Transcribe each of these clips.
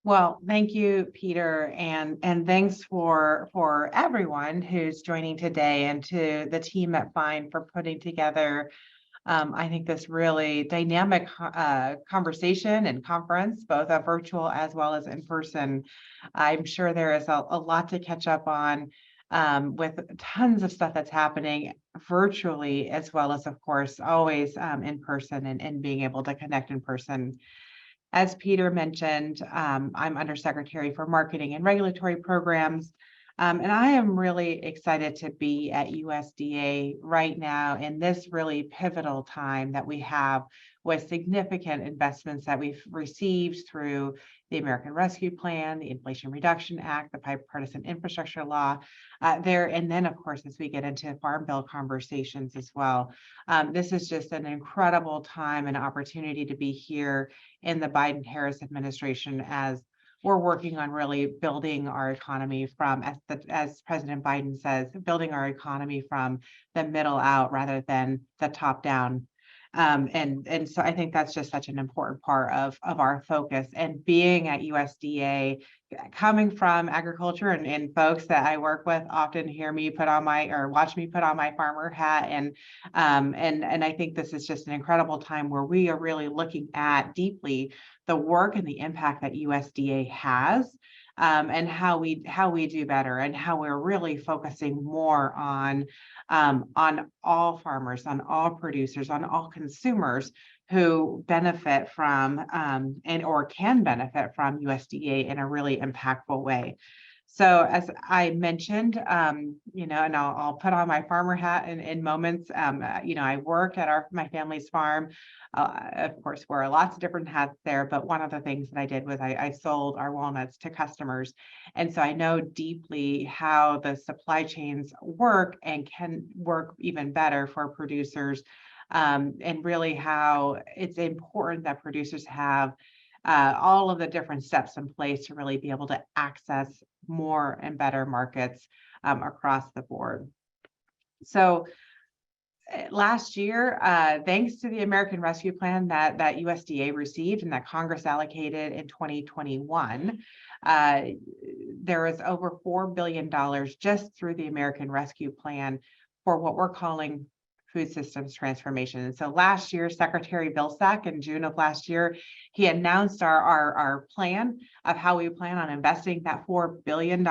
Well, thank you, Peter, and thanks for everyone who's joining today, and to the team at Find for putting together, I think, this really dynamic conversation and conference, both a virtual as well as in person. I'm sure there is a lot to catch up on, with tons of stuff that's happening virtually, as well as, of course, always in person, and being able to connect in person. As Peter mentioned, I'm Undersecretary for Marketing and Regulatory Programs, and I am really excited to be at USDA right now in this really pivotal time that we have, with significant investments that we've received through the American Rescue Plan, the Inflation Reduction Act, the Bipartisan Infrastructure Law, and then, of course, as we get into Farm Bill conversations as well. This is just an incredible time and opportunity to be here in the Biden-Harris administration, as we're working on really building our economy from, as President Biden says, building our economy from the middle out rather than the top down. And so I think that's just such an important part of our focus. And being at USDA, coming from agriculture, and folks that I work with often hear me put on my, or watch me put on my farmer hat. And I think this is just an incredible time where we are really looking at deeply the work and the impact that USDA has, and how we do better, and how we're really focusing more on all farmers, on all producers, on all consumers who benefit from, and or can benefit from USDA in a really impactful way. So, as I mentioned, and I'll put on my farmer hat in moments. I work at my family's farm. Of course, wear lots of different hats there, but one of the things that I did was I sold our walnuts to customers. And so I know deeply how the supply chains work, and can work even better for producers, and really how it's important that producers have all of the different steps in place to really be able to access more and better markets across the board. So last year, thanks to the American Rescue Plan that USDA received and that Congress allocated in 2021, there was over $4 billion just through the American Rescue Plan for what we're calling food systems transformation. And so last year, Secretary Vilsack, in June of last year, he announced our plan of how we plan on investing that $4 billion.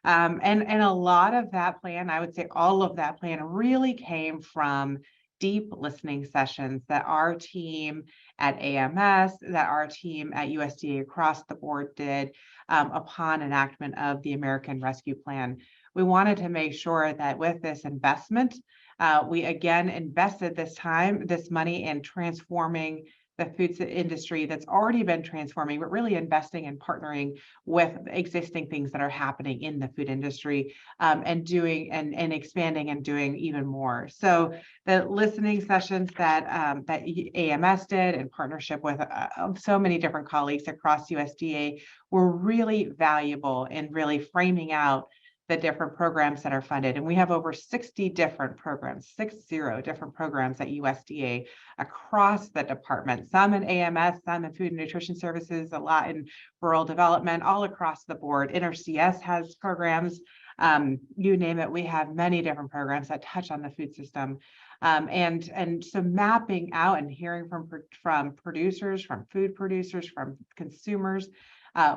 And a lot of that plan, I would say all of that plan, really came from deep listening sessions that our team at AMS, that our team at USDA across the board did, upon enactment of the American Rescue Plan. We wanted to make sure that with this investment, we again invested this money in transforming the food industry that's already been transforming, but really investing and partnering with existing things that are happening in the food industry, and doing and expanding and doing even more. So the listening sessions that AMS did in partnership with so many different colleagues across USDA were really valuable in really framing out the different programs that are funded. And we have over 60 different programs, 60 different programs at USDA across the department, some in AMS, some in Food and Nutrition Services, a lot in rural development, all across the board. NRCS has programs, you name it. We have many different programs that touch on the food system. And so mapping out and hearing from producers, from food producers, from consumers,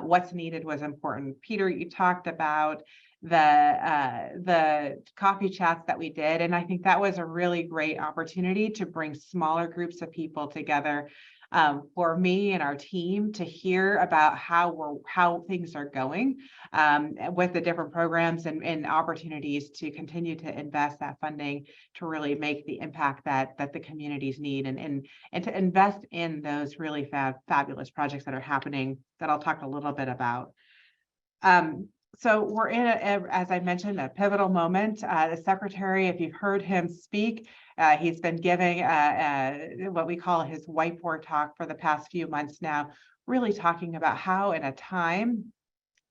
what's needed was important. Peter, you talked about the coffee chats that we did, and I think that was a really great opportunity to bring smaller groups of people together, for me and our team to hear about how things are going, with the different programs and opportunities to continue to invest that funding to really make the impact that the communities need, and to invest in those really fabulous projects that are happening that I'll talk a little bit about. So we're in, as I mentioned, a pivotal moment. The secretary, if you've heard him speak, he's been giving what we call his whiteboard talk for the past few months now, really talking about how, in a time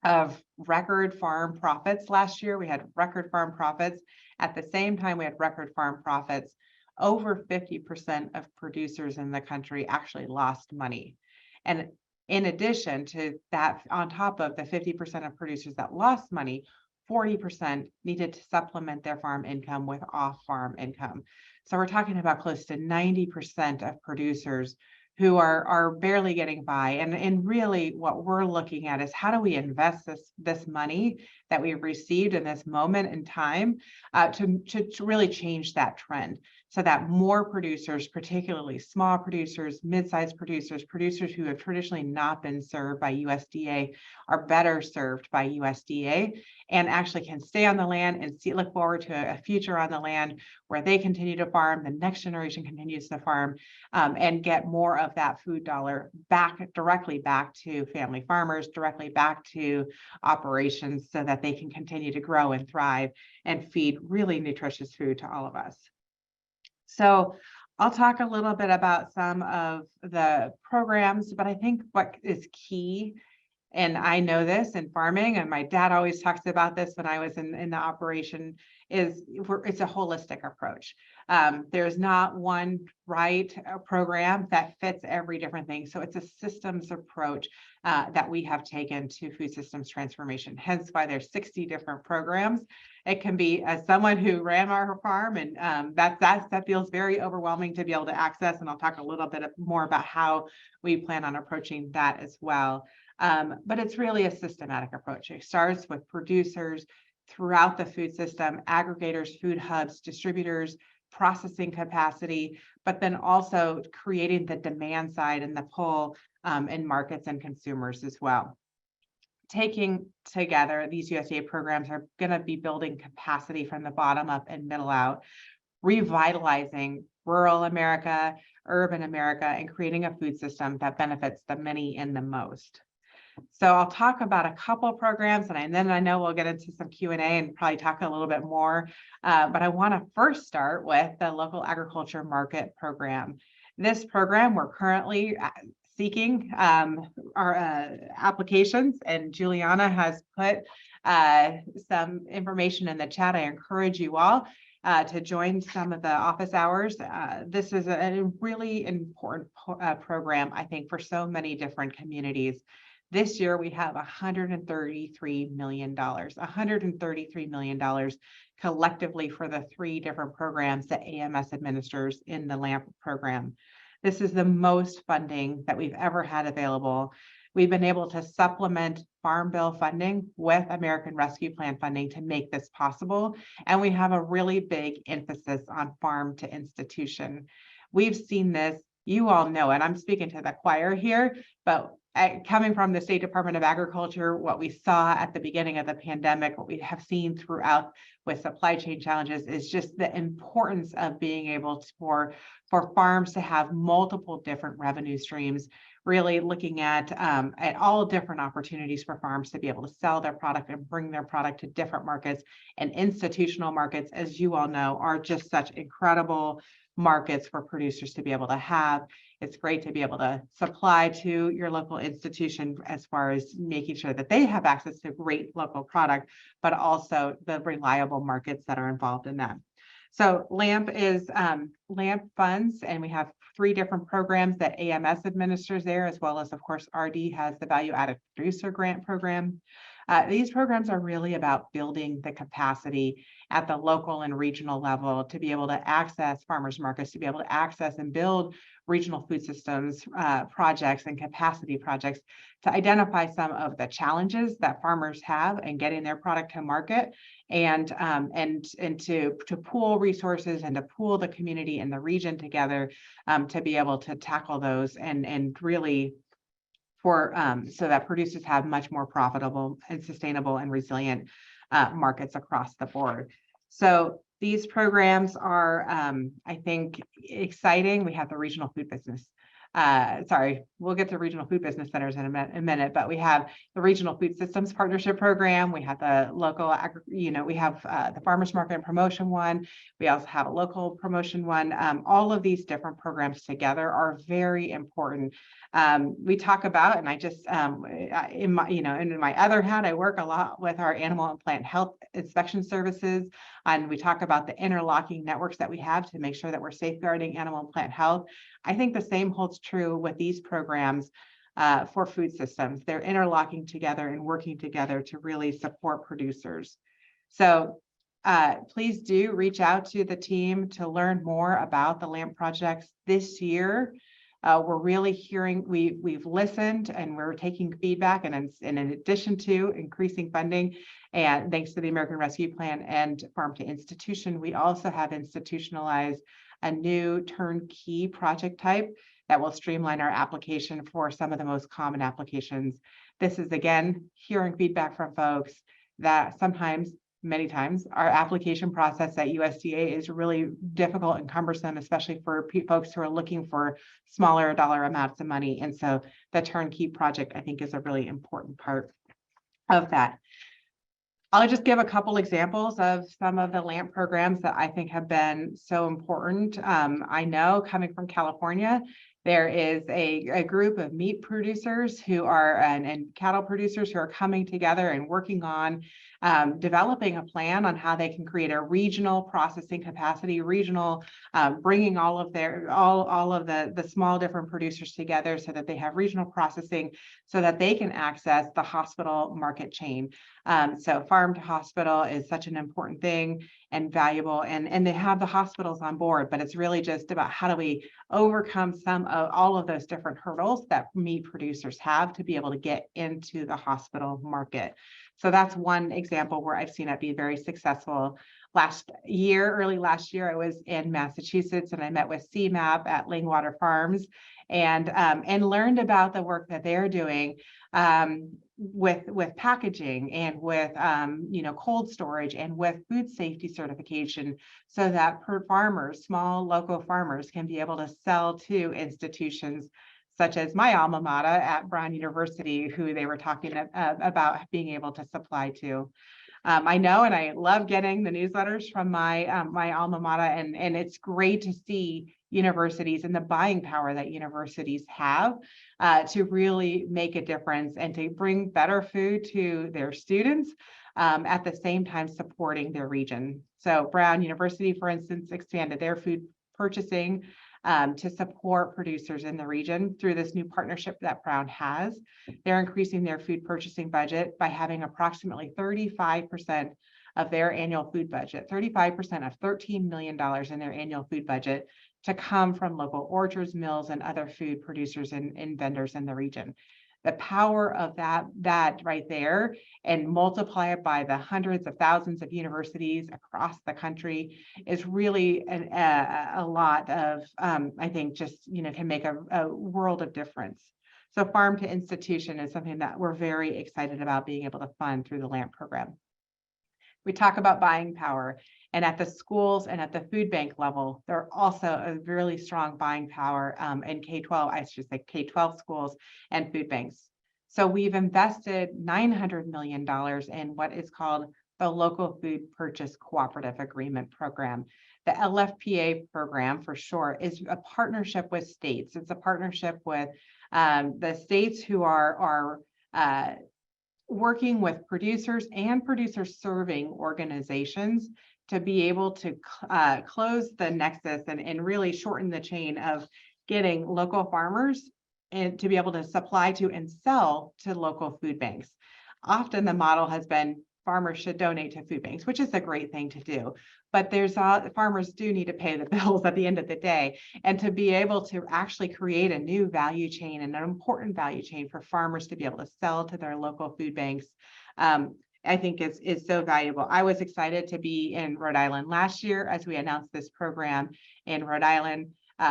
of record farm profits last year, we had record farm profits. At the same time, we had record farm profits. Over 50% of producers in the country actually lost money. And In addition to that, on top of the 50% of producers that lost money, 40% needed to supplement their farm income with off-farm income. So we're talking about close to 90% of producers who are barely getting by. And really what we're looking at is how do we invest this money that we've received in this moment in time to really change that trend, so that more producers, particularly small producers, mid-sized producers, producers who have traditionally not been served by USDA, are better served by USDA and actually can stay on the land and look forward to a future on the land where they continue to farm, the next generation continues to farm, and get more of that food dollar directly back to family farmers, directly back to operations, so that they can continue to grow and thrive and feed really nutritious food to all of us. So I'll talk a little bit about some of the programs, but I think what is key, and I know this in farming, and my dad always talks about this when I was in the operation, is it's a holistic approach. There's not one right program that fits every different thing. So it's a systems approach that we have taken to food systems transformation, hence why there's 60 different programs. It can be, as someone who ran our farm, and that feels very overwhelming to be able to access, and I'll talk a little bit more about how we plan on approaching that as well. But it's really a systematic approach. It starts with producers throughout the food system, aggregators, food hubs, distributors, processing capacity, but then also creating the demand side and the pull in markets and consumers as well. Taking together, these USDA programs are going to be building capacity from the bottom up and middle out, revitalizing rural America, urban America, and creating a food system that benefits the many and the most. So I'll talk about a couple of programs, and then I know we'll get into some Q&A and probably talk a little bit more. But I want to first start with the local agriculture market program. This program, we're currently seeking our applications, and Juliana has put some information in the chat. I encourage you all to join some of the office hours. This is a really important program, I think, for so many different communities. This year, we have $133 million collectively for the 3 different programs that AMS administers in the LAMP program. This is the most funding that we've ever had available. We've been able to supplement Farm Bill funding with American Rescue Plan funding to make this possible. And we have a really big emphasis on farm to institution. We've seen this, you all know it. I'm speaking to the choir here, but coming from the State Department of Agriculture, what we saw at the beginning of the pandemic, what we have seen throughout with supply chain challenges, is just the importance of being able to, for farms to have multiple different revenue streams, really looking at all different opportunities for farms to be able to sell their product and bring their product to different markets. And institutional markets, as you all know, are just such incredible markets for producers to be able to have. It's great to be able to supply to your local institution as far as making sure that they have access to great local product, but also the reliable markets that are involved in that. So LAMP is LAMP funds, and we have 3 different programs that AMS administers there, as well as, of course, RD has the Value Added Producer Grant Program. These programs are really about building the capacity at the local and regional level to be able to access farmers markets, to be able to access and build regional food systems projects and capacity projects, to identify some of the challenges that farmers have in getting their product to market, and to pool resources and to pool the community and the region together to be able to tackle those and really so that producers have much more profitable and sustainable and resilient markets across the board. So these programs are, I think, exciting. We have the regional food business. We'll get to regional food business centers in a minute, but we have the Regional Food Systems Partnership Program. We have the local, we have the Farmers Market and Promotion one. We also have a local promotion one. All of these different programs together are very important. We talk about, and I just, in my other hat, I work a lot with our animal and plant health inspection services. And we talk about the interlocking networks that we have to make sure that we're safeguarding animal and plant health. I think the same holds true with these programs. for food systems. They're interlocking together and working together to really support producers. So please do reach out to the team to learn more about the LAMP projects this year. We're really hearing, we've listened and we're taking feedback, and in addition to increasing funding, and thanks to the American Rescue Plan and Farm to Institution, we also have institutionalized a new turnkey project type that will streamline our application for some of the most common applications. This is, again, hearing feedback from folks that sometimes, many times, our application process at USDA is really difficult and cumbersome, especially for folks who are looking for smaller dollar amounts of money. And so the turnkey project, I think, is a really important part of that. I'll just give a couple examples of some of the LAMP programs that I think have been so important. I know, coming from California, there is a group of meat producers who are and cattle producers who are coming together and working on developing a plan on how they can create a regional processing capacity, bringing all of the small different producers together so that they have regional processing, so that they can access the hospital market chain. So farm to hospital is such an important thing and valuable, and they have the hospitals on board, but it's really just about how do we overcome some of all of those different hurdles that meat producers have to be able to get into the hospital market. So that's one example where I've seen it be very successful. Early last year, I was in Massachusetts and I met with CMAP at Lingwater Farms and learned about the work that they're doing with packaging and with cold storage and with food safety certification, so that small local farmers can be able to sell to institutions such as my alma mater at Brown University, who they were talking about being able to supply to. I know, and I love getting the newsletters from my alma mater, and it's great to see universities and the buying power that universities have to really make a difference and to bring better food to their students, at the same time supporting their region. So Brown University, for instance, expanded their food purchasing to support producers in the region through this new partnership that Brown has. They're increasing their food purchasing budget by having approximately 35% of their annual food budget, 35% of $13 million in their annual food budget, to come from local orchards, mills, and other food producers and vendors in the region. The power of that right there, and multiply it by the hundreds of thousands of universities across the country, is really a lot of, I think, just, can make a world of difference. So farm to institution is something that we're very excited about being able to fund through the LAMP program. We talk about buying power, and at the schools and at the food bank level, there are also a really strong buying power in K-12, I should say K-12 schools and food banks. So we've invested $900 million in what is called the Local Food Purchase Cooperative Agreement Program. The LFPA program, for short, is a partnership with states. It's a partnership with the states who are working with producers and producer serving organizations to be able to close the nexus and really shorten the chain of getting local farmers and to be able to supply to and sell to local food banks. Often the model has been farmers should donate to food banks, which is a great thing to do, but farmers do need to pay the bills at the end of the day, and to be able to actually create a new value chain, and an important value chain for farmers to be able to sell to their local food banks, I think is so valuable. I was excited to be in Rhode Island last year as we announced this program in Rhode Island.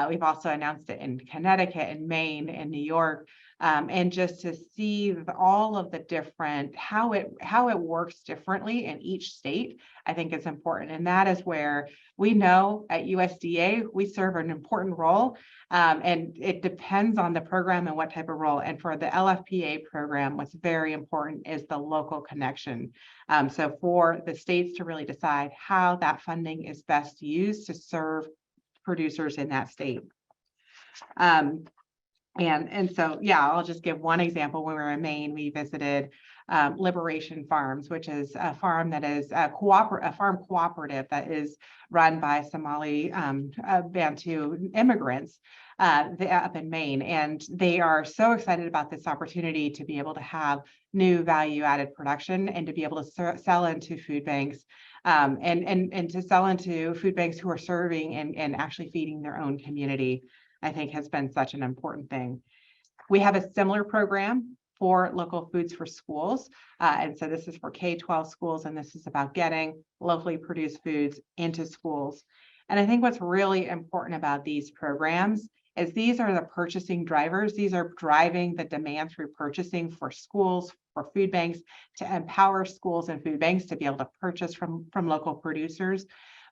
We've also announced it in Connecticut and Maine and New York, and just to see all of the different, how it works differently in each state, I think is important. And that is where we know at USDA, we serve an important role, and it depends on the program and what type of role. And for the LFPA program, what's very important is the local connection. So for the states to really decide how that funding is best used to serve producers in that state. And so, yeah, I'll just give one example. When we were in Maine, we visited Liberation Farms, which is a farm that is a farm cooperative that is run by Somali Bantu immigrants. up in Maine, and they are so excited about this opportunity to be able to have new value-added production and to be able to sell into food banks, and to sell into food banks who are serving and actually feeding their own community, I think has been such an important thing. We have a similar program for local foods for schools. And so this is for K-12 schools, and this is about getting locally produced foods into schools. And I think what's really important about these programs is these are the purchasing drivers. These are driving the demand through purchasing for schools, for food banks, to empower schools and food banks to be able to purchase from local producers.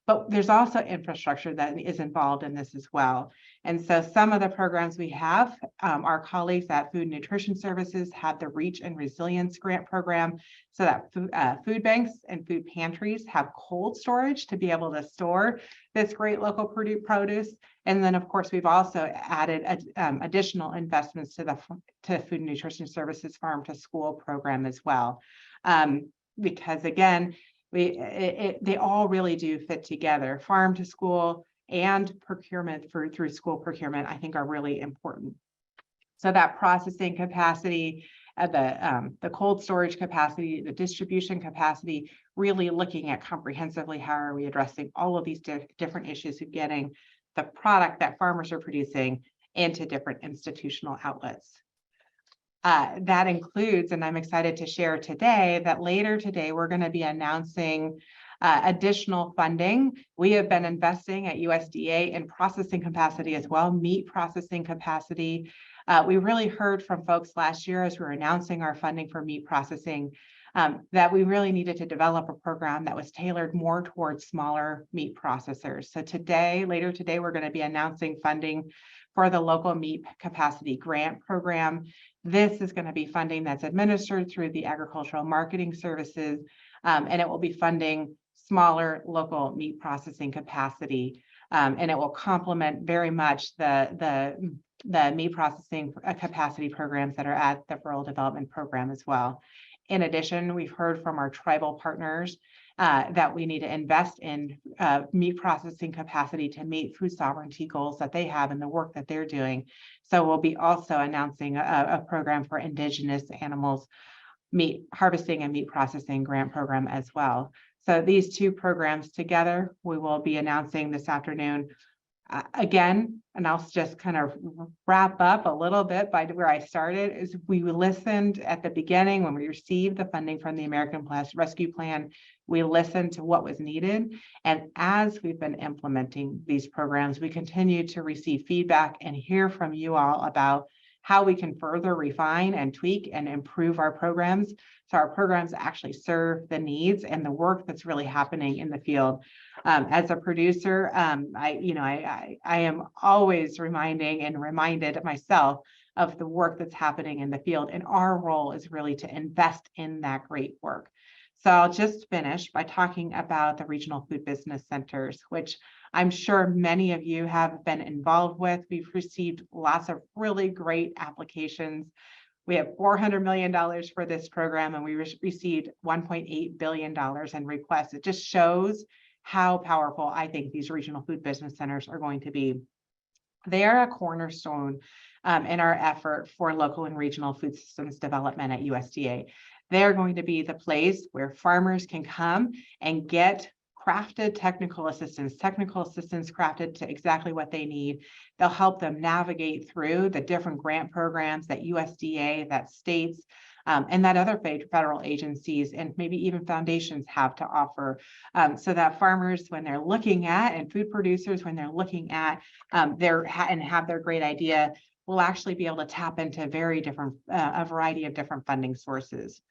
But there's also infrastructure that is involved in this as well. And so some of the programs we have, our colleagues at Food and Nutrition Services have the Reach and Resilience Grant Program, so that food banks and food pantries have cold storage to be able to store this great local produce. And then, of course, we've also added additional investments to Food and Nutrition Services Farm to School program as well. Because again, they all really do fit together. Farm to school and procurement through school procurement, I think, are really important. So that processing capacity, the cold storage capacity, the distribution capacity, really looking at comprehensively how are we addressing all of these different issues of getting the product that farmers are producing into different institutional outlets. That includes, and I'm excited to share today, that later today we're going to be announcing additional funding. We have been investing at USDA in processing capacity as well, meat processing capacity. We really heard from folks last year as we were announcing our funding for meat processing that we really needed to develop a program that was tailored more towards smaller meat processors. So later today, we're going to be announcing funding for the local meat capacity grant program. This is going to be funding that's administered through the Agricultural Marketing Services, and it will be funding smaller local meat processing capacity, and it will complement very much the meat processing capacity programs that are at the Rural Development Program as well. In addition, we've heard from our tribal partners that we need to invest in meat processing capacity to meet food sovereignty goals that they have in the work that they're doing. So we'll be also announcing a program for indigenous animals meat harvesting and meat processing grant program as well. So these two programs together, we will be announcing this afternoon. Again, and I'll just kind of wrap up a little bit by where I started, is we listened at the beginning when we received the funding from the American Rescue Plan. We listened to what was needed. And as we've been implementing these programs, we continue to receive feedback and hear from you all about how we can further refine and tweak and improve our programs, so our programs actually serve the needs and the work that's really happening in the field. As a producer, I am always reminded myself of the work that's happening in the field, and our role is really to invest in that great work. So I'll just finish by talking about the regional food business centers, which I'm sure many of you have been involved with. We've received lots of really great applications. We have $400 million for this program, and we received $1.8 billion in requests. It just shows how powerful I think these regional food business centers are going to be. They are a cornerstone in our effort for local and regional food systems development at USDA. They're going to be the place where farmers can come and get crafted technical assistance crafted to exactly what they need. They'll help them navigate through the different grant programs that USDA, that states, and that other federal agencies and maybe even foundations have to offer, so that farmers, when they're looking at, and food producers, when they're looking at and have their great idea, will actually be able to tap into a variety of different funding sources.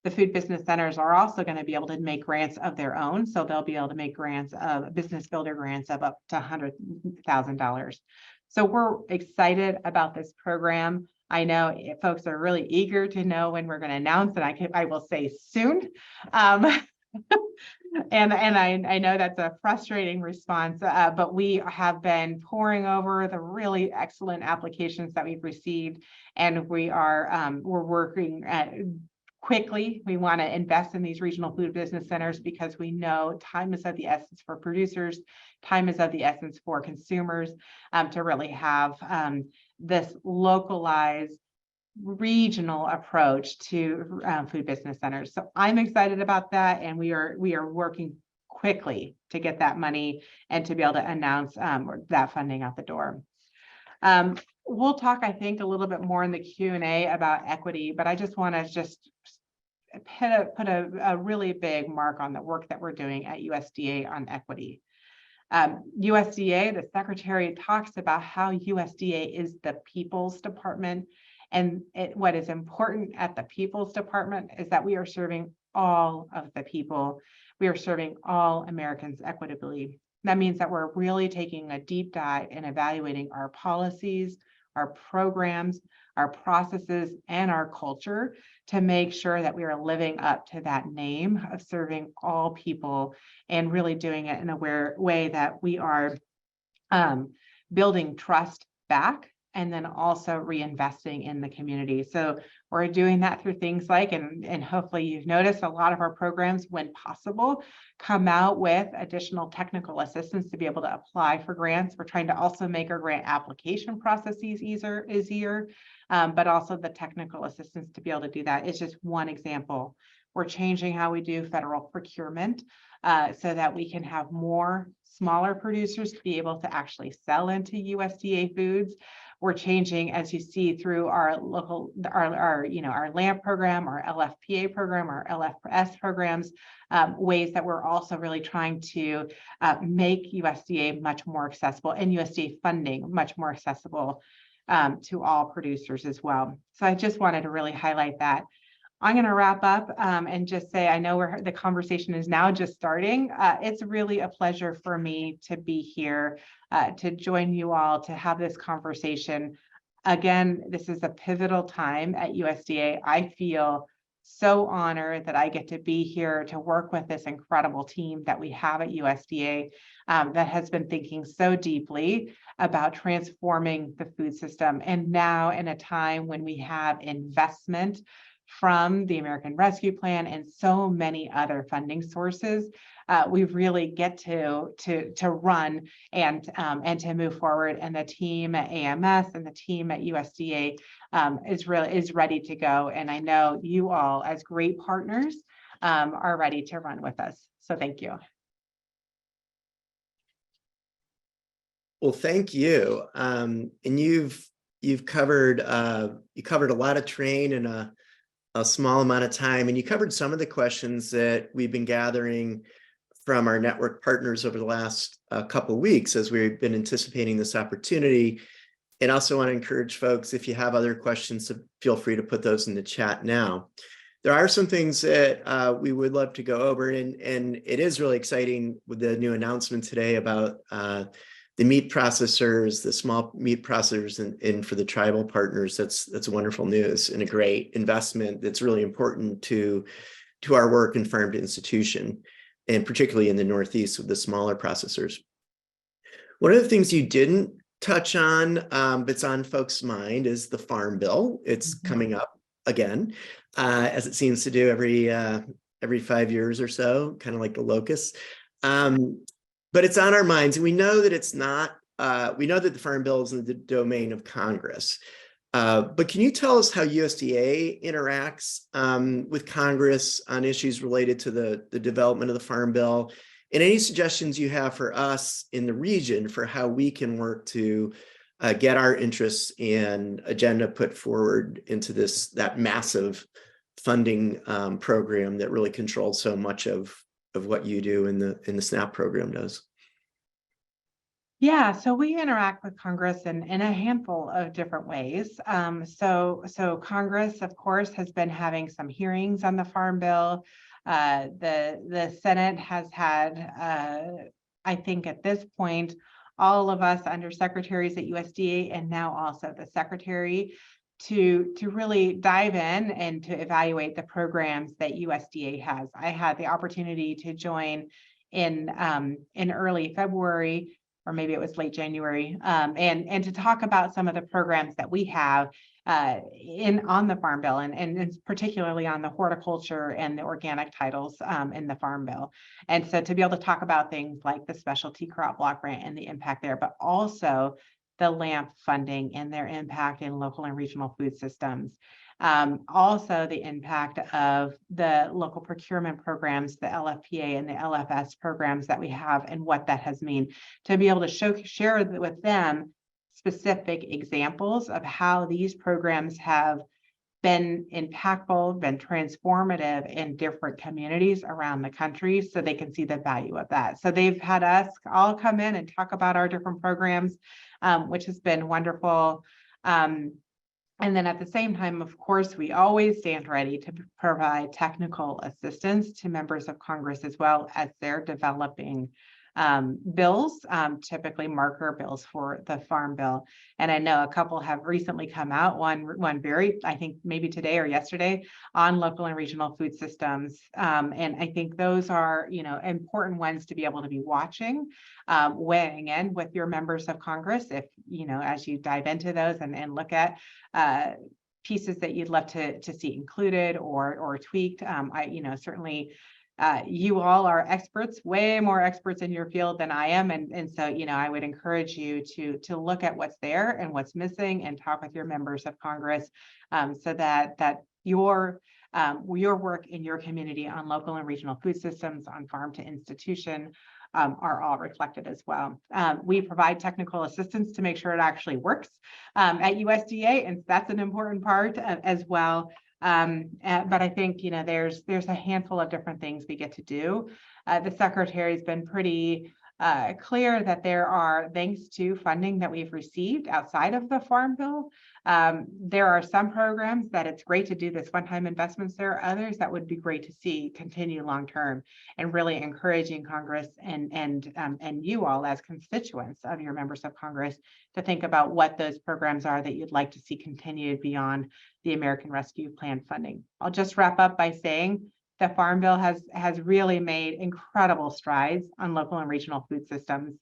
The food business centers are also going to be able to make grants of their own. So they'll be able to make grants of business builder grants of up to $100,000. So we're excited about this program. I know folks are really eager to know when we're going to announce it. I will say soon. And I know that's a frustrating response, but we have been poring over the really excellent applications that we've received, and we're working quickly. We want to invest in these regional food business centers because we know time is of the essence for producers, time is of the essence for consumers, to really have this localized regional approach to food business centers. So I'm excited about that, and we are working quickly to get that money and to be able to announce that funding out the door. We'll talk, I think, a little bit more in the Q&A about equity, but I just want to put a really big mark on the work that we're doing at USDA on equity. USDA, the secretary talks about how USDA is the people's department. And what is important at the people's department is that we are serving all of the people. We are serving all Americans equitably. That means that we're really taking a deep dive and evaluating our policies, our programs, our processes, and our culture to make sure that we are living up to that name of serving all people and really doing it in a way that we are building trust back and then also reinvesting in the community. So we're doing that through things like, and hopefully you've noticed, a lot of our programs, when possible, come out with additional technical assistance to be able to apply for grants. We're trying to also make our grant application processes easier, but also the technical assistance to be able to do that is just one example. We're changing how we do federal procurement so that we can have more smaller producers to be able to actually sell into USDA foods. We're changing, as you see, through our local, our LAMP program, our LFPA program, our LFS programs, ways that we're also really trying to make USDA much more accessible and USDA funding much more accessible to all producers as well. So I just wanted to really highlight that. I'm going to wrap up and just say, I know the conversation is now just starting. It's really a pleasure for me to be here, to join you all, to have this conversation. Again, this is a pivotal time at USDA. I feel so honored that I get to be here to work with this incredible team that we have at USDA that has been thinking so deeply about transforming the food system. And now in a time when we have investment from the American Rescue Plan and so many other funding sources, we really get to run and to move forward. And the team at AMS and the team at USDA is ready to go. And I know you all, as great partners, are ready to run with us. So thank you. Well, thank you. And you've covered a lot of terrain in a small amount of time, and you covered some of the questions that we've been gathering from our network partners over the last couple of weeks as we've been anticipating this opportunity. And also want to encourage folks, if you have other questions, to feel free to put those in the chat now. There are some things that we would love to go over, and it is really exciting with the new announcement today about the meat processors, the small meat processors, and for the tribal partners. That's wonderful news and a great investment that's really important to our work in farm to institution, and particularly in the Northeast with the smaller processors. One of the things you didn't touch on, but's on folks' mind, is the Farm Bill. It's coming up again, as it seems to do every 5 years or so, kind of like the locusts. But it's on our minds, and we know that it's not, we know that the Farm Bill is in the domain of Congress. But can you tell us how USDA interacts with Congress on issues related to the development of the Farm Bill, and any suggestions you have for us in the region for how we can work to get our interests and agenda put forward into that massive funding program that really controls so much of what you do in the SNAP program does? Yeah, so we interact with Congress in a handful of different ways. So Congress, of course, has been having some hearings on the Farm Bill. The Senate has had, I think at this point, all of us undersecretaries at USDA and now also the secretary to really dive in and to evaluate the programs that USDA has. I had the opportunity to join in early February, or maybe it was late January, and to talk about some of the programs that we have on the Farm Bill, and particularly on the horticulture and the organic titles in the Farm Bill. And so to be able to talk about things like the specialty crop block grant and the impact there, but also the LAMP funding and their impact in local and regional food systems. Also the impact of the local procurement programs, the LFPA and the LFS programs that we have, and what that has mean, to be able to share with them specific examples of how these programs have been impactful, been transformative in different communities around the country, so they can see the value of that. So they've had us all come in and talk about our different programs, which has been wonderful. And then at the same time, of course, we always stand ready to provide technical assistance to members of Congress as well as they're developing bills, typically marker bills for the Farm Bill. And I know a couple have recently come out, one very, I think maybe today or yesterday, on local and regional food systems. And I think those are, important ones to be able to be watching, weighing in with your members of Congress, if, as you dive into those and look at pieces that you'd love to see included or tweaked. Certainly you all are experts, way more experts in your field than I am. And so, I would encourage you to look at what's there and what's missing and talk with your members of Congress, so that your work in your community on local and regional food systems, on farm to institution, are all reflected as well. We provide technical assistance to make sure it actually works at USDA, and that's an important part as well. But I think, there's a handful of different things we get to do. The secretary has been pretty clear that there are, thanks to funding that we've received outside of the Farm Bill, there are some programs that it's great to do this one-time investments. There are others that would be great to see continue long-term, and really encouraging Congress and you all as constituents of your members of Congress to think about what those programs are that you'd like to see continued beyond the American Rescue Plan funding. I'll just wrap up by saying the Farm Bill has really made incredible strides on local and regional food systems.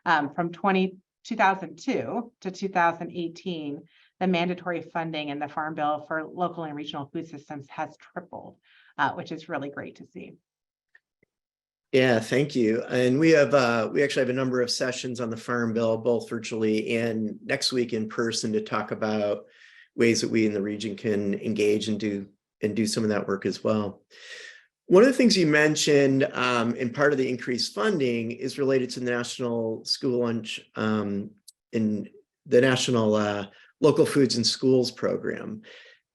From 2002 to 2018, the mandatory funding in the Farm Bill for local and regional food systems has tripled, which is really great to see. Yeah, thank you. And we actually have a number of sessions on the Farm Bill, both virtually and next week in person, to talk about ways that we in the region can engage and do some of that work as well. One of the things you mentioned in part of the increased funding is related to the National School Lunch in the National Local Foods in Schools program.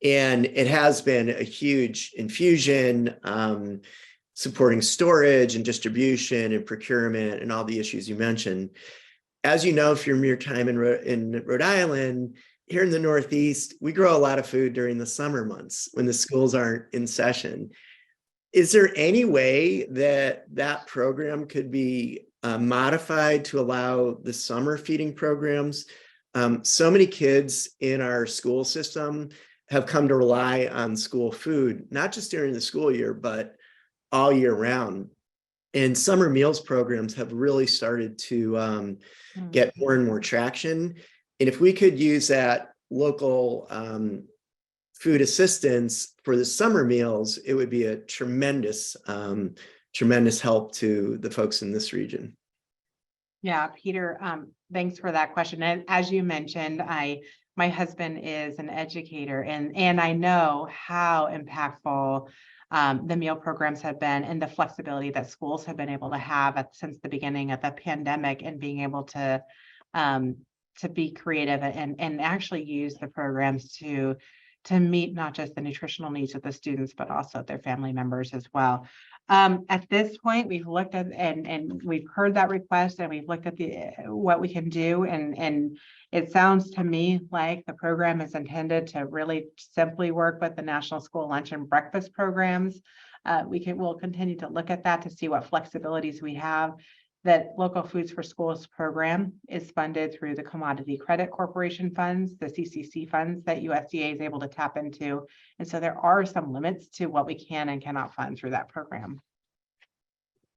And it has been a huge infusion, supporting storage and distribution and procurement and all the issues you mentioned. As you know, from your time in Rhode Island, here in the Northeast, we grow a lot of food during the summer months when the schools aren't in session. Is there any way that program could be modified to allow the summer feeding programs? So many kids in our school system have come to rely on school food, not just during the school year, but all year round. And summer meals programs have really started to get more and more traction. And if we could use that local food assistance for the summer meals, it would be a tremendous help to the folks in this region. Yeah, Peter, thanks for that question. And as you mentioned, my husband is an educator, and I know how impactful the meal programs have been, and the flexibility that schools have been able to have since the beginning of the pandemic, and being able to be creative and actually use the programs to meet not just the nutritional needs of the students, but also their family members as well. At this point, we've looked at and we've heard that request, and we've looked at what we can do, and it sounds to me like the program is intended to really simply work with the National School Lunch and Breakfast programs. We'll continue to look at that to see what flexibilities we have. That Local Foods for Schools program is funded through the Commodity Credit Corporation funds, the CCC funds that USDA is able to tap into. And so there are some limits to what we can and cannot fund through that program.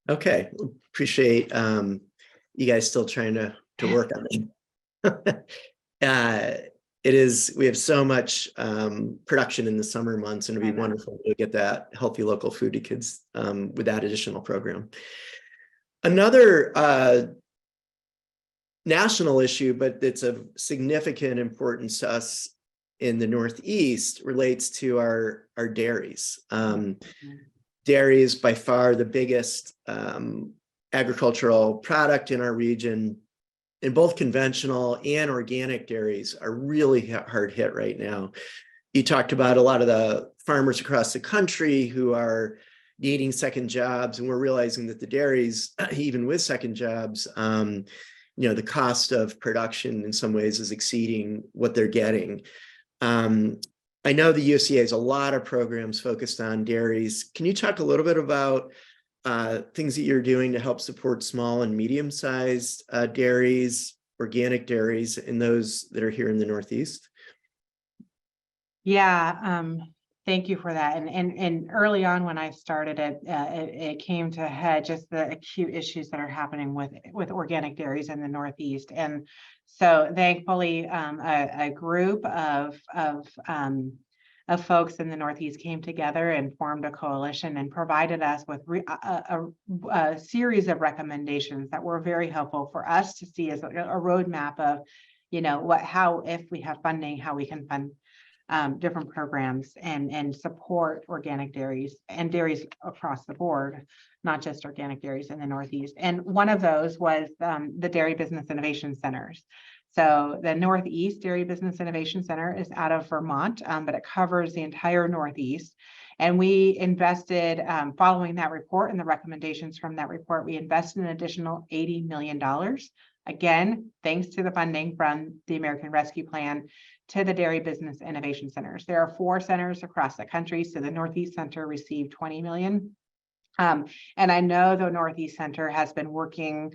Okay, appreciate you guys still trying to work on it. it is, we have so much production in the summer months, and it'd be wonderful to get that healthy local food to kids with that additional program. Another national issue, but it's of significant importance to us in the Northeast, relates to our dairies. Dairy is by far the biggest agricultural product in our region, and both conventional and organic dairies are really hard hit right now. You talked about a lot of the farmers across the country who are needing second jobs, and we're realizing that the dairies, even with second jobs, the cost of production in some ways is exceeding what they're getting. I know the USDA has a lot of programs focused on dairies. Can you talk a little bit about things that you're doing to help support small and medium-sized dairies, organic dairies, and those that are here in the Northeast? Yeah, thank you for that. And early on when I started it came to head just the acute issues that are happening with organic dairies in the Northeast. And so thankfully, a group of folks in the Northeast came together and formed a coalition and provided us with a series of recommendations that were very helpful for us to see as a roadmap of, how, if we have funding, how we can fund different programs and support organic dairies and dairies across the board, not just organic dairies in the Northeast. And one of those was the Dairy Business Innovation Centers. So the Northeast Dairy Business Innovation Center is out of Vermont, but it covers the entire Northeast. And we invested, following that report and the recommendations from that report, we invested an additional $80 million. Again, thanks to the funding from the American Rescue Plan to the Dairy Business Innovation Centers. There are 4 centers across the country. So the Northeast Center received $20 million. And I know the Northeast Center has been working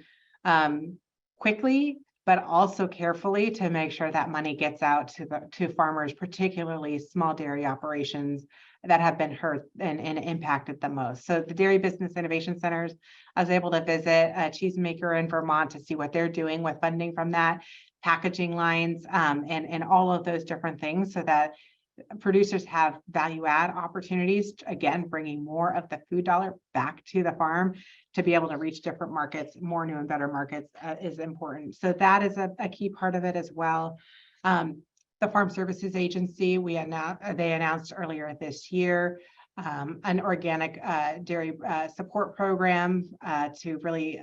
quickly, but also carefully to make sure that money gets out to farmers, particularly small dairy operations that have been hurt and impacted the most. So the Dairy Business Innovation Centers, I was able to visit a cheesemaker in Vermont to see what they're doing with funding from that, packaging lines, and all of those different things, so that producers have value add opportunities, again, bringing more of the food dollar back to the farm to be able to reach different markets, more new and better markets is important. So that is a key part of it as well. The Farm Services Agency, they announced earlier this year an organic dairy support program to really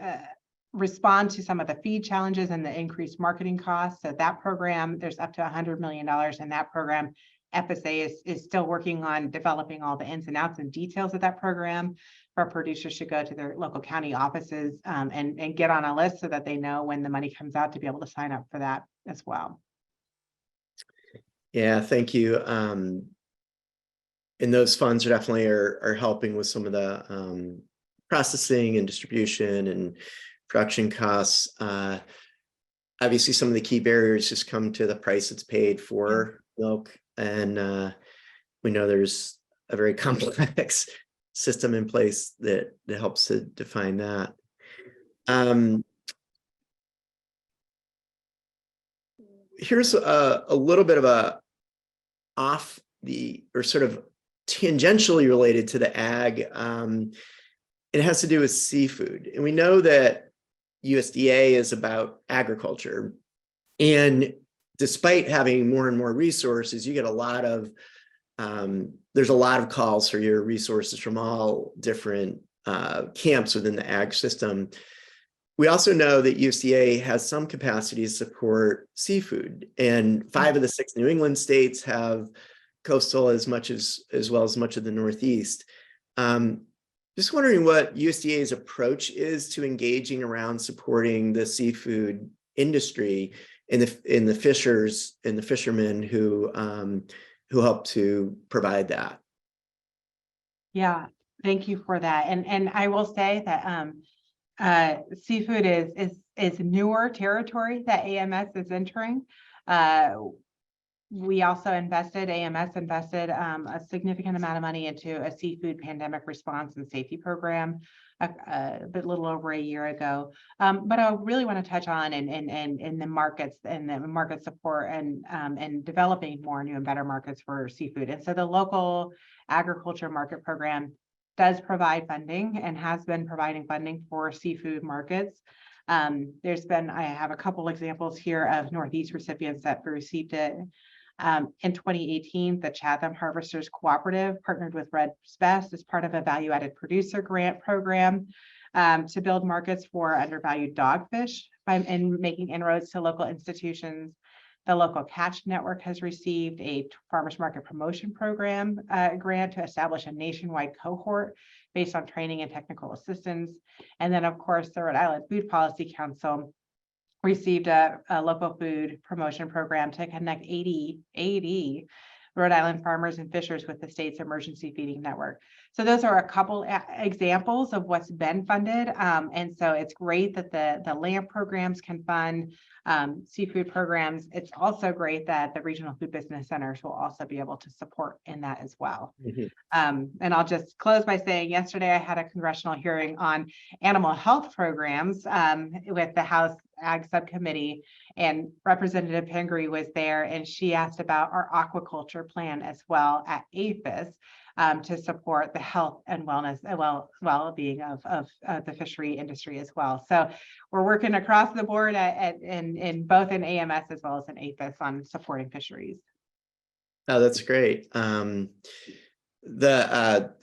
respond to some of the feed challenges and the increased marketing costs. So that program, there's up to $100 million in that program. FSA is still working on developing all the ins and outs and details of that program. For producers should go to their local county offices and get on a list so that they know when the money comes out to be able to sign up for that as well. Yeah, thank you. And those funds definitely are helping with some of the processing and distribution and production costs. Obviously, some of the key barriers just come to the price it's paid for milk. And we know there's a very complex system in place that helps to define that. Here's a little bit of or sort of tangentially related to the ag. It has to do with seafood. And we know that USDA is about agriculture. And despite having more and more resources, you get there's a lot of calls for your resources from all different camps within the ag system. We also know that USDA has some capacity to support seafood, and 5 of the 6 New England states have coastal as well as much of the Northeast. Just wondering what USDA's approach is to engaging around supporting the seafood industry and the fishers and the fishermen who help to provide that. Yeah, thank you for that. And I will say that seafood is newer territory that AMS is entering. We also AMS invested a significant amount of money into a seafood pandemic response and safety program a little over a year ago. But I really want to touch on in the markets and the market support and developing more new and better markets for seafood. And so the local agriculture market program does provide funding and has been providing funding for seafood markets. I have a couple examples here of Northeast recipients that received it. In 2018, the Chatham Harvesters Cooperative partnered with Red's Best as part of a value-added producer grant program to build markets for undervalued dogfish and making inroads to local institutions. The local catch network has received a farmers market promotion program grant to establish a nationwide cohort based on training and technical assistance. And then, of course, the Rhode Island Food Policy Council received a local food promotion program to connect 80 Rhode Island farmers and fishers with the state's emergency feeding network. So those are a couple examples of what's been funded. And so it's great that the LAMP programs can fund seafood programs. It's also great that the regional food business centers will also be able to support in that as well. And I'll just close by saying yesterday I had a congressional hearing on animal health programs with the House Ag Subcommittee, and Representative Pingree was there, and she asked about our aquaculture plan as well at APHIS to support the health and wellness, well-being of the fishery industry as well. So we're working across the board in both in AMS as well as in APHIS on supporting fisheries. Oh, that's great. The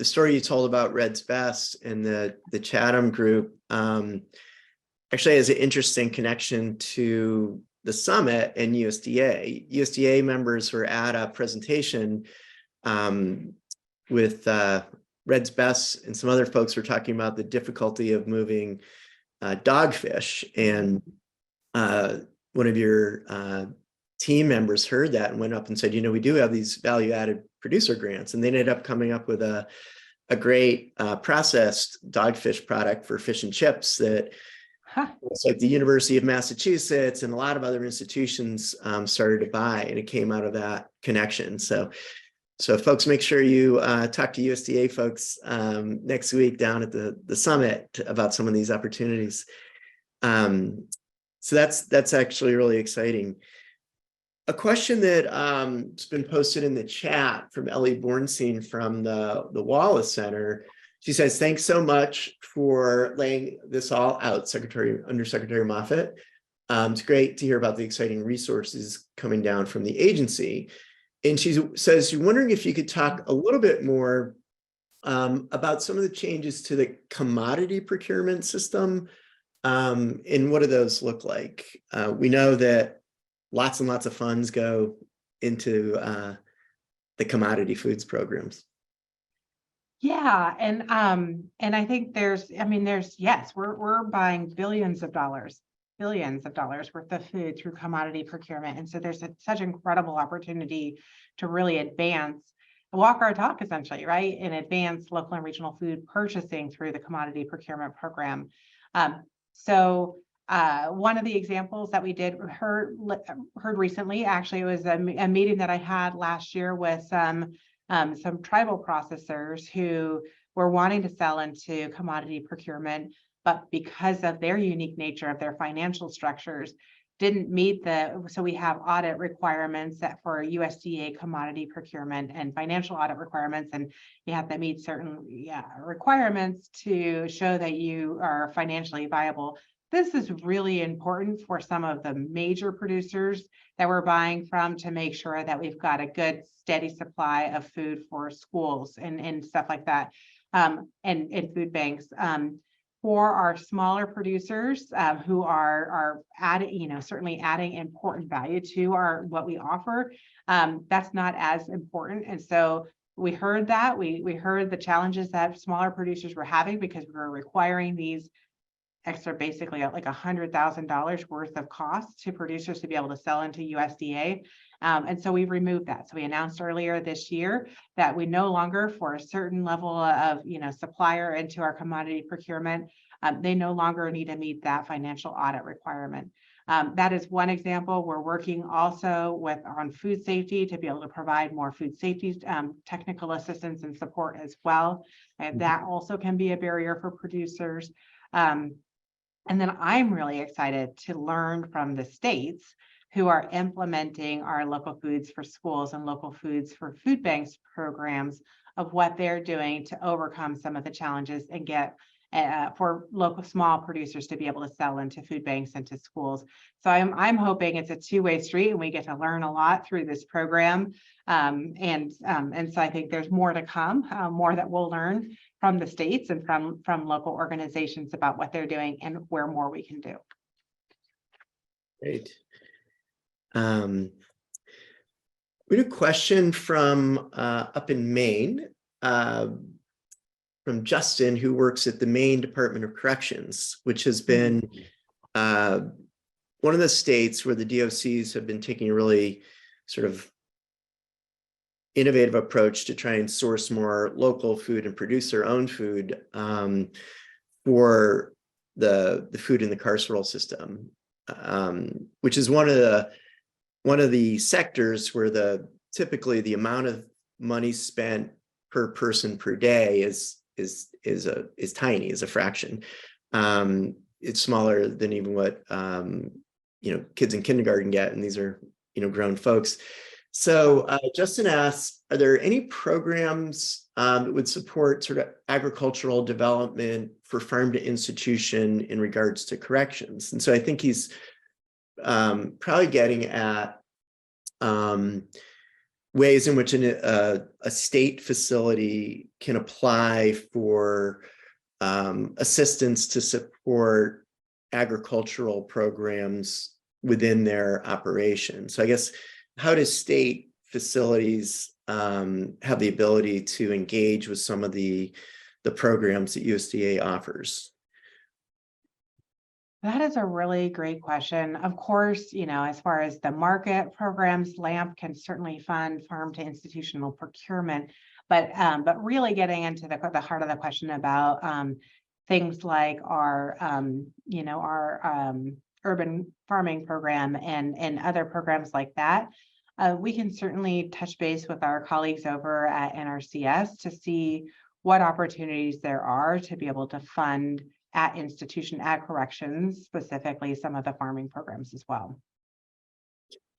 story you told about Red's Best and the Chatham group actually has an interesting connection to the summit and USDA. USDA members were at a presentation with Red's Best, and some other folks were talking about the difficulty of moving dogfish. And one of your team members heard that and went up and said, you know, we do have these value-added producer grants, and they ended up coming up with a great processed dogfish product for fish and chips that it's like the University of Massachusetts and a lot of other institutions started to buy, and it came out of that connection. So folks, make sure you talk to USDA folks next week down at the summit about some of these opportunities. So that's actually really exciting. A question that has been posted in the chat from Ellie Bornstein from the Wallace Center. She says, thanks so much for laying this all out, Undersecretary Moffitt. It's great to hear about the exciting resources coming down from the agency. And she says, you're wondering if you could talk a little bit more about some of the changes to the commodity procurement system, and what do those look like? We know that lots and lots of funds go into the commodity foods programs. Yeah, and I think yes, we're buying billions of dollars worth of food through commodity procurement, and so there's such incredible opportunity to really walk our talk essentially, right, and advance local and regional food purchasing through the commodity procurement program. So one of the examples that we heard recently, actually, it was a meeting that I had last year with some tribal processors who were wanting to sell into commodity procurement, but because of their unique nature of their financial structures, didn't meet so we have audit requirements that for USDA commodity procurement and financial audit requirements, and you have to meet certain requirements to show that you are financially viable. This is really important for some of the major producers that we're buying from to make sure that we've got a good steady supply of food for schools and stuff like that, and food banks. For our smaller producers who are adding, certainly adding important value to what we offer, that's not as important. And so we heard that, we heard the challenges that smaller producers were having because we were requiring these extra, basically like $100,000 worth of costs to producers to be able to sell into USDA. And so we removed that. So we announced earlier this year that we no longer, for a certain level of supplier into our commodity procurement, they no longer need to meet that financial audit requirement. That is one example. We're working also on food safety to be able to provide more food safety technical assistance and support as well. And that also can be a barrier for producers. And then I'm really excited to learn from the states who are implementing our local foods for schools and local foods for food banks programs of what they're doing to overcome some of the challenges and get for local small producers to be able to sell into food banks and to schools. So I'm hoping it's a two-way street and we get to learn a lot through this program. And so I think there's more to come, more that we'll learn from the states and from local organizations about what they're doing and where more we can do. Great. We had a question from up in Maine, from Justin, who works at the Maine Department of Corrections, which has been one of the states where the DOCs have been taking a really sort of innovative approach to try and source more local food and produce their own food for the food in the carceral system, which is one of the sectors where typically the amount of money spent per person per day is tiny, is a fraction. It's smaller than even what kids in kindergarten get, and these are grown folks. So Justin asks, are there any programs that would support sort of agricultural development for farm to institution in regards to corrections? And so I think he's probably getting at ways in which a state facility can apply for assistance to support agricultural programs within their operation. So I guess, how do state facilities have the ability to engage with some of the programs that USDA offers? That is a really great question. Of course, as far as the market programs, LAMP can certainly fund farm to institutional procurement, but really getting into the heart of the question about things like our urban farming program and other programs like that, we can certainly touch base with our colleagues over at NRCS to see what opportunities there are to be able to fund at corrections, specifically some of the farming programs as well.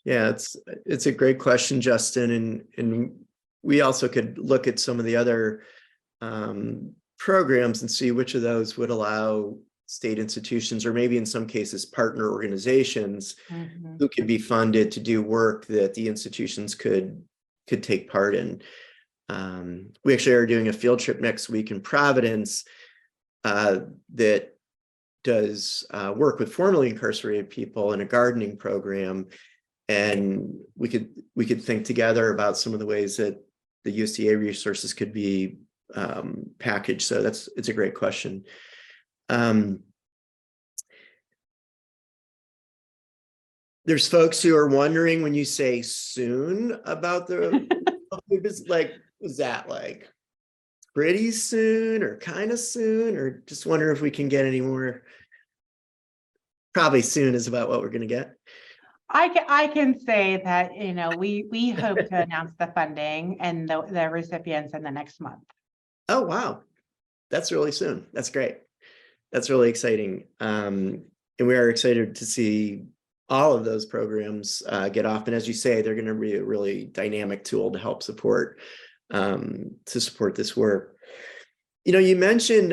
Yeah, it's a great question, Justin, and we also could look at some of the other programs and see which of those would allow state institutions, or maybe in some cases partner organizations, who could be funded to do work that the institutions could take part in. We actually are doing a field trip next week in Providence that does work with formerly incarcerated people in a gardening program, and we could think together about some of the ways that the USDA resources could be packaged. So it's a great question. There's folks who are wondering, when you say soon about the like, was that like pretty soon or kind of soon, or just wonder if we can get any more? Probably soon is about what we're going to get. I can say that we hope to announce the funding and the recipients in the next month. Oh wow, that's really soon. That's great. That's really exciting, and we are excited to see all of those programs get off. And as you say, they're going to be a really dynamic tool to help support this work. You mentioned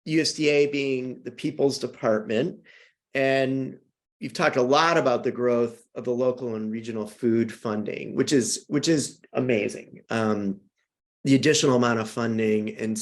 USDA being the people's department, and you've talked a lot about the growth of the local and regional food funding, which is amazing. The additional amount of funding, and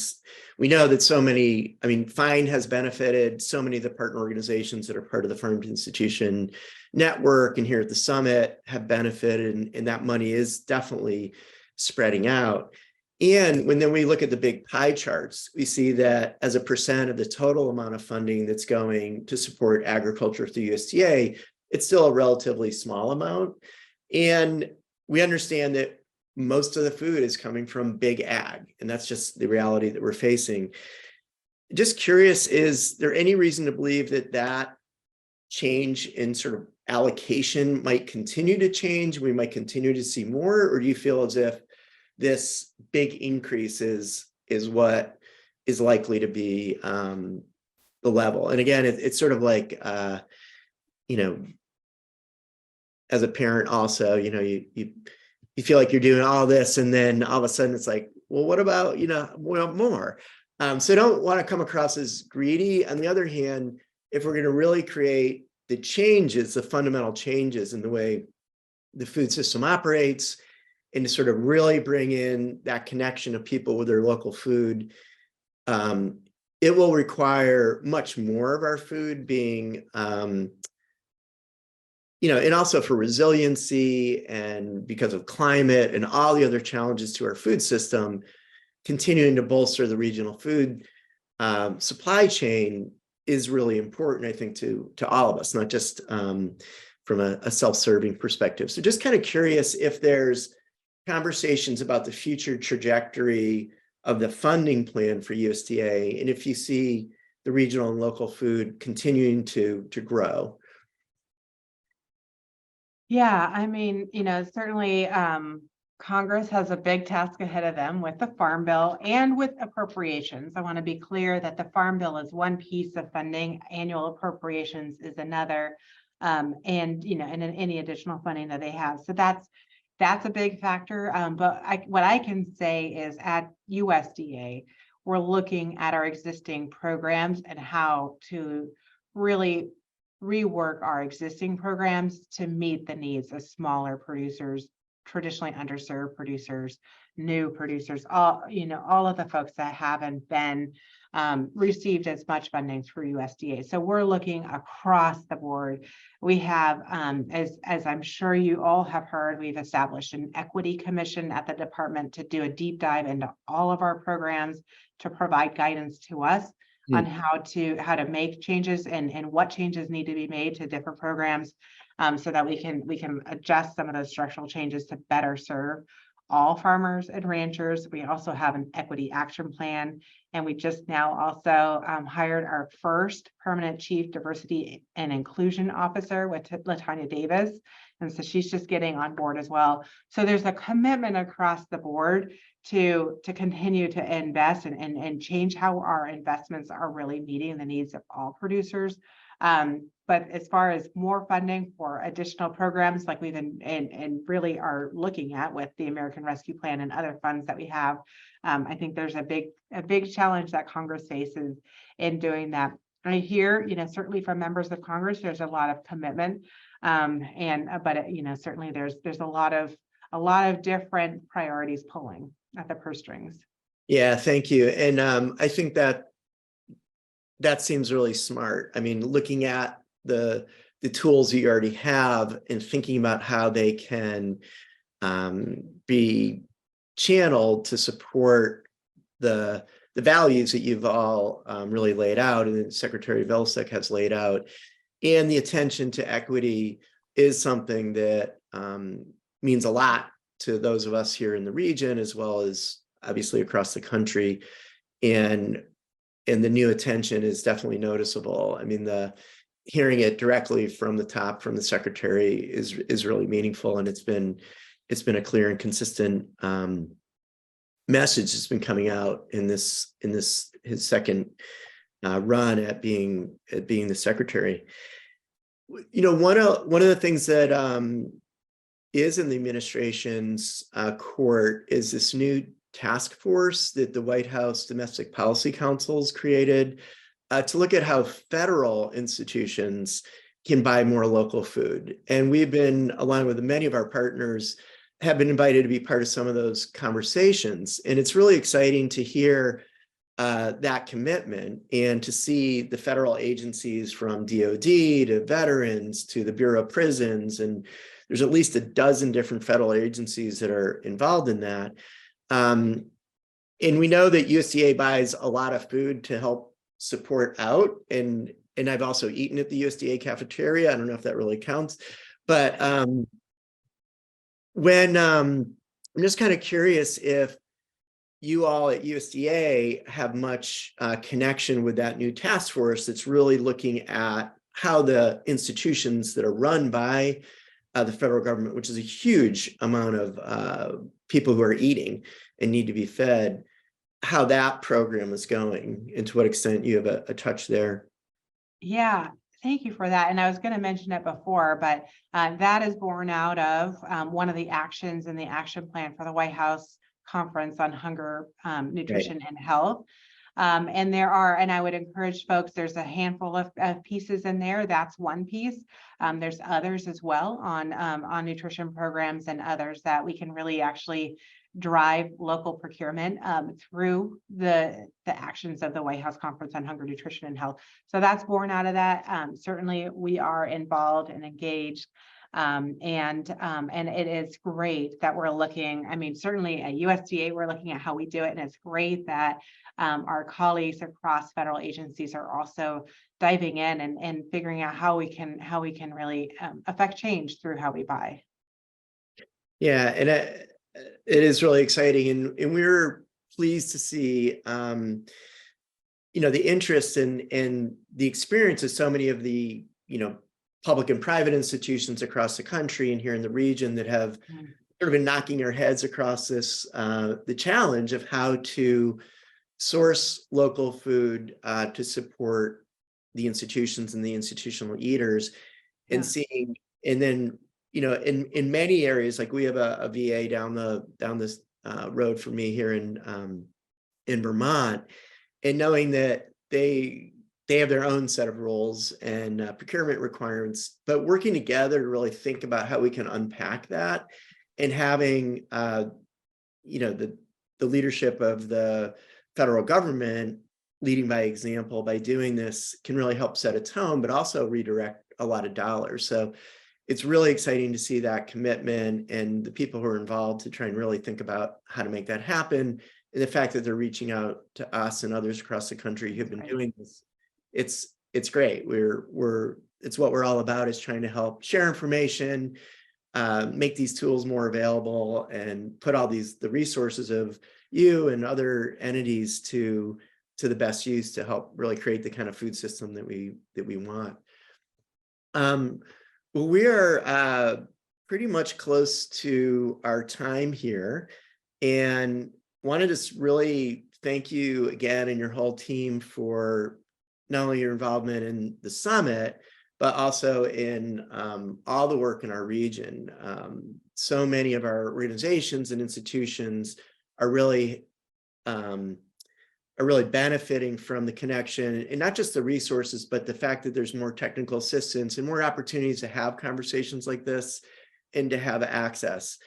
we know that FINE has benefited so many of the partner organizations that are part of the Farm to Institution network, and here at the summit have benefited, and that money is definitely spreading out. And then we look at the big pie charts, we see that as a percent of the total amount of funding that's going to support agriculture through USDA, it's still a relatively small amount. And we understand that most of the food is coming from big ag, and that's just the reality that we're facing. Just curious, is there any reason to believe that change in sort of allocation might continue to change? We might continue to see more, or do you feel as if this big increase is what is likely to be the level? And again, it's sort of like, you know, as a parent also, you know, you feel like you're doing all this, and then all of a sudden it's like, well, what about, you know, more? So I don't want to come across as greedy. On the other hand, if we're going to really create the changes, the fundamental changes in the way the food system operates, and to sort of really bring in that connection of people with their local food, it will require much more of our food being, you know, and also for resiliency and because of climate and all the other challenges to our food system, continuing to bolster the regional food supply chain is really important, I think, to all of us, not just from a self-serving perspective. So just kind of curious if there's conversations about the future trajectory of the funding plan for USDA, and if you see the regional and local food continuing to grow. Yeah, I mean, you know, certainly Congress has a big task ahead of them with the Farm Bill and with appropriations. I want to be clear that the Farm Bill is one piece of funding, annual appropriations is another, and you know, and then any additional funding that they have. So that's a big factor. But what I can say is at USDA, we're looking at our existing programs and how to really rework our existing programs to meet the needs of smaller producers, traditionally underserved producers, new producers, all, you know, all of the folks that haven't been received as much funding through USDA. So we're looking across the board. We have, as I'm sure you all have heard, we've established an equity commission at the department to do a deep dive into all of our programs to provide guidance to us on how to make changes and what changes need to be made to different programs, so that we can adjust some of those structural changes to better serve all farmers and ranchers. We also have an equity action plan, and we just now also hired our first permanent chief diversity and inclusion officer with Latanya Davis. And so she's just getting on board as well. So there's a commitment across the board to continue to invest and change how our investments are really meeting the needs of all producers. But as far as more funding for additional programs like we've been and really are looking at with the American Rescue Plan and other funds that we have, I think there's a big challenge that Congress faces in doing that. I hear, you know, certainly from members of Congress, there's a lot of commitment, but you know, certainly there's a lot of different priorities pulling at the purse strings. Yeah, thank you. And I think that seems really smart. I mean, looking at the tools you already have and thinking about how they can be channeled to support the values that you've all really laid out, and Secretary Vilsack has laid out, and the attention to equity is something that means a lot to those of us here in the region, as well as obviously across the country. And the new attention is definitely noticeable. I mean, hearing it directly from the top, from the secretary, is really meaningful, and it's been a clear and consistent message that's been coming out in his second run at being the secretary. You know, one of the things that is in the administration's court is this new task force that the White House Domestic Policy Council has created to look at how federal institutions can buy more local food. And we've been, along with many of our partners, have been invited to be part of some of those conversations. And it's really exciting to hear that commitment and to see the federal agencies from DOD to veterans to the Bureau of Prisons, and there's at least a dozen different federal agencies that are involved in that. And we know that USDA buys a lot of food to help support out, and I've also eaten at the USDA cafeteria. I don't know if that really counts, but when I'm just kind of curious if you all at USDA have much connection with that new task force that's really looking at how the institutions that are run by the federal government, which is a huge amount of people who are eating and need to be fed, how that program is going and to what extent you have a touch there. Yeah, thank you for that. And I was going to mention it before, but that is born out of one of the actions in the action plan for the White House Conference on Hunger, Nutrition, and Health. And I would encourage folks, there's a handful of pieces in there. That's one piece. There's others as well on nutrition programs and others that we can really actually drive local procurement through the actions of the White House Conference on Hunger, Nutrition, and Health. So that's born out of that. Certainly we are involved and engaged. And it is great that we're looking, I mean, certainly at USDA, we're looking at how we do it. And it's great that our colleagues across federal agencies are also diving in and figuring out how we can really affect change through how we buy. Yeah, and it is really exciting, and we're pleased to see the interest and the experience of so many of the public and private institutions across the country and here in the region that have sort of been knocking their heads across this the challenge of how to source local food to support the institutions and the institutional eaters, and seeing, and then in many areas, like we have a VA down this road from me here in Vermont, and knowing that they have their own set of rules and procurement requirements, but working together to really think about how we can unpack that, and having the leadership of the federal government leading by example by doing this can really help set a tone, but also redirect a lot of dollars. So it's really exciting to see that commitment and the people who are involved to try and really think about how to make that happen. And the fact that they're reaching out to us and others across the country who've been doing this, it's great. It's what we're all about, is trying to help share information, make these tools more available, and put all the resources of you and other entities to the best use to help really create the kind of food system that we want. Well, we are pretty much close to our time here, and wanted to really thank you again and your whole team for not only your involvement in the summit, but also in all the work in our region. So many of our organizations and institutions are really benefiting from the connection, and not just the resources, but the fact that there's more technical assistance and more opportunities to have conversations like this and to have access.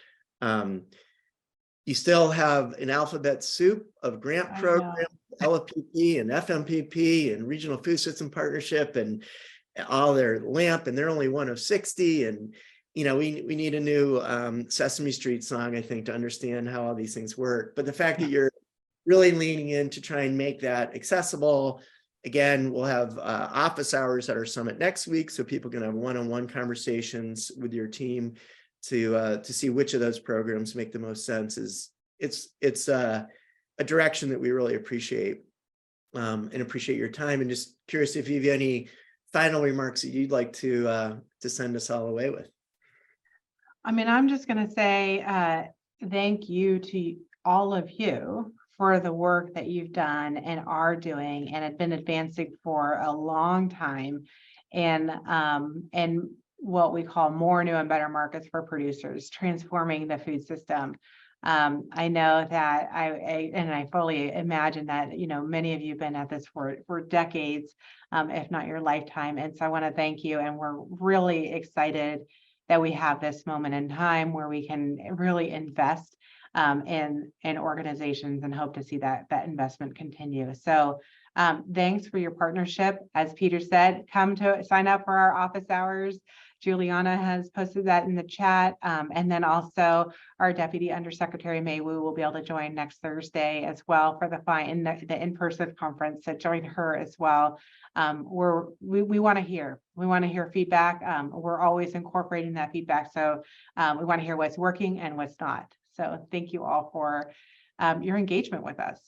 You still have an alphabet soup of grant programs, LFPP and FMPP and Regional Food System Partnership, and all their LAMP, and they're only one of 60. And we need a new Sesame Street song, I think, to understand how all these things work. But the fact that you're really leaning in to try and make that accessible. Again, we'll have office hours at our summit next week, so people can have one-on-one conversations with your team to see which of those programs make the most sense. It's a direction that we really appreciate, and appreciate your time. And just curious if you have any final remarks that you'd like to send us all away with. I mean, I'm just going to say thank you to all of you for the work that you've done and are doing and have been advancing for a long time, and what we call more new and better markets for producers, transforming the food system. I know that I fully imagine that many of you have been at this for decades, if not your lifetime. And so I want to thank you, and we're really excited that we have this moment in time where we can really invest in organizations, and hope to see that investment continue. So thanks for your partnership. As Peter said, come to sign up for our office hours. Juliana has posted that in the chat. And then also our Deputy Undersecretary May Wu will be able to join next Thursday as well for the in-person conference. So join her as well. We want to hear. We want to hear feedback. We're always incorporating that feedback. So we want to hear what's working and what's not. So thank you all for your engagement with us.